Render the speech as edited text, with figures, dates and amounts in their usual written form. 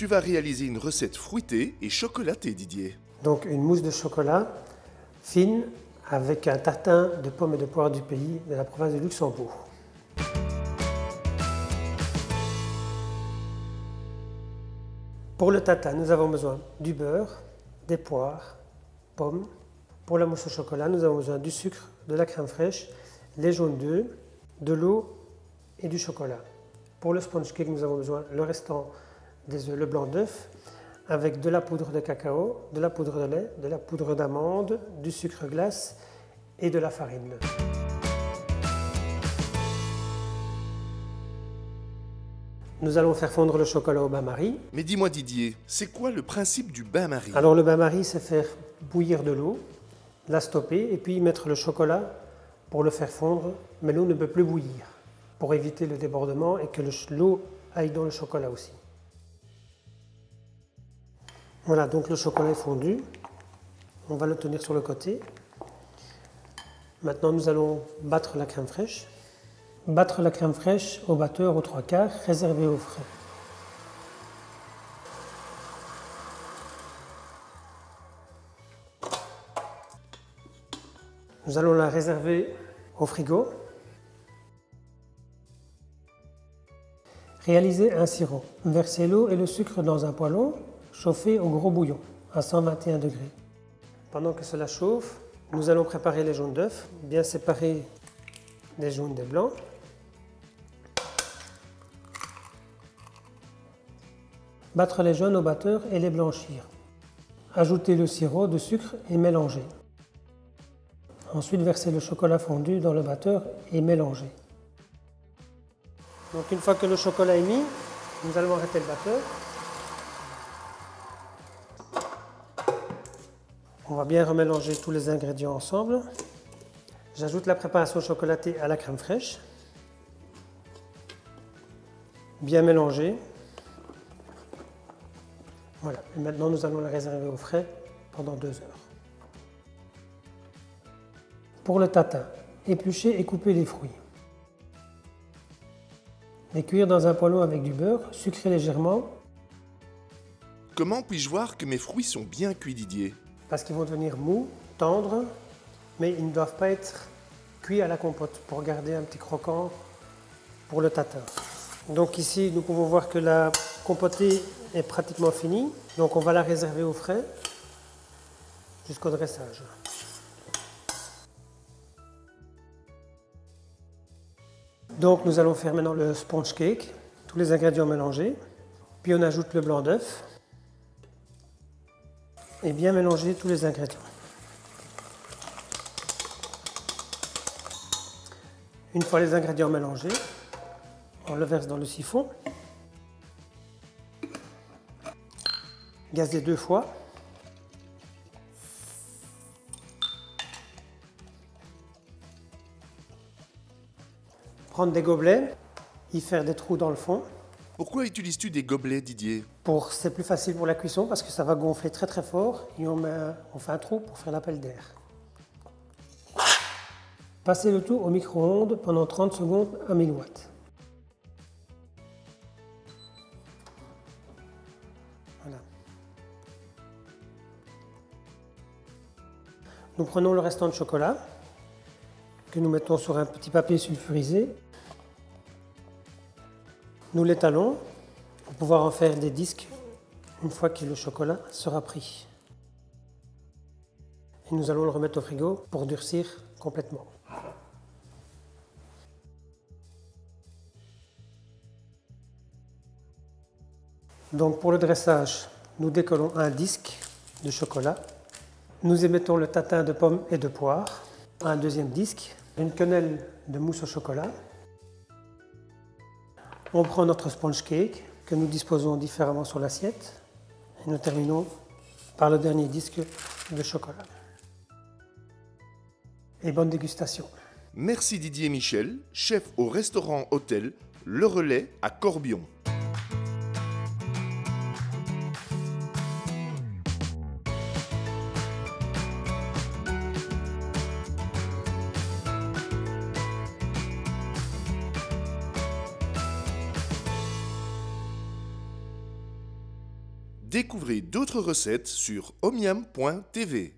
tu vas réaliser une recette fruitée et chocolatée, Didier. Donc une mousse de chocolat fine avec un tartin de pommes et de poires du pays de la province de Luxembourg. Pour le tatin, nous avons besoin du beurre, des poires, pommes. Pour la mousse au chocolat, nous avons besoin du sucre, de la crème fraîche, les jaunes d'œufs, de l'eau et du chocolat. Pour le sponge cake, nous avons besoin le restant des œufs, le blanc d'œuf, avec de la poudre de cacao, de la poudre de lait, de la poudre d'amande, du sucre glace et de la farine. Nous allons faire fondre le chocolat au bain-marie. Mais dis-moi, Didier, c'est quoi le principe du bain-marie? Alors le bain-marie, c'est faire bouillir de l'eau, la stopper et puis mettre le chocolat pour le faire fondre, mais l'eau ne peut plus bouillir, pour éviter le débordement et que l'eau aille dans le chocolat aussi. Voilà, donc le chocolat est fondu. On va le tenir sur le côté. Maintenant, nous allons battre la crème fraîche. Battre la crème fraîche au batteur aux 3/4, réservé au frais. Nous allons la réserver au frigo. Réalisez un sirop. Versez l'eau et le sucre dans un poêlon, chauffé au gros bouillon à 121 degrés. Pendant que cela chauffe, nous allons préparer les jaunes d'œufs, bien séparer les jaunes des blancs. Battre les jaunes au batteur et les blanchir. Ajoutez le sirop de sucre et mélanger. Ensuite, versez le chocolat fondu dans le batteur et mélanger. Donc une fois que le chocolat est mis, nous allons arrêter le batteur. On va bien remélanger tous les ingrédients ensemble. J'ajoute la préparation chocolatée à la crème fraîche. Bien mélanger. Voilà, et maintenant nous allons la réserver au frais pendant 2 heures. Pour le tatin, éplucher et couper les fruits. Les cuire dans un poêlon avec du beurre, sucré légèrement. Comment puis-je voir que mes fruits sont bien cuits, Didier? Parce qu'ils vont devenir mous, tendres, mais ils ne doivent pas être cuits à la compote pour garder un petit croquant pour le tatin. Donc ici, nous pouvons voir que la compotée est pratiquement finie. Donc on va la réserver au frais jusqu'au dressage. Donc nous allons faire maintenant le sponge cake, tous les ingrédients mélangés. Puis on ajoute le blanc d'œuf et bien mélanger tous les ingrédients. Une fois les ingrédients mélangés, on le verse dans le siphon. Gazer 2 fois. Prendre des gobelets, y faire des trous dans le fond. Pourquoi utilises-tu des gobelets, Didier? C'est plus facile pour la cuisson parce que ça va gonfler très très fort et on fait un trou pour faire l'appel d'air. Passez le tout au micro-ondes pendant 30 secondes à 1000 watts. Voilà. Nous prenons le restant de chocolat que nous mettons sur un petit papier sulfurisé. Nous l'étalons pour pouvoir en faire des disques une fois que le chocolat sera pris. Et nous allons le remettre au frigo pour durcir complètement. Donc pour le dressage, nous décollons un disque de chocolat. Nous émettons le tatin de pommes et de poires. Un deuxième disque, une quenelle de mousse au chocolat. On prend notre sponge cake que nous disposons différemment sur l'assiette. Et nous terminons par le dernier disque de chocolat. Et bonne dégustation. Merci Didier Michel, chef au restaurant hôtel Le Relais à Corbion. Découvrez d'autres recettes sur omiam.tv.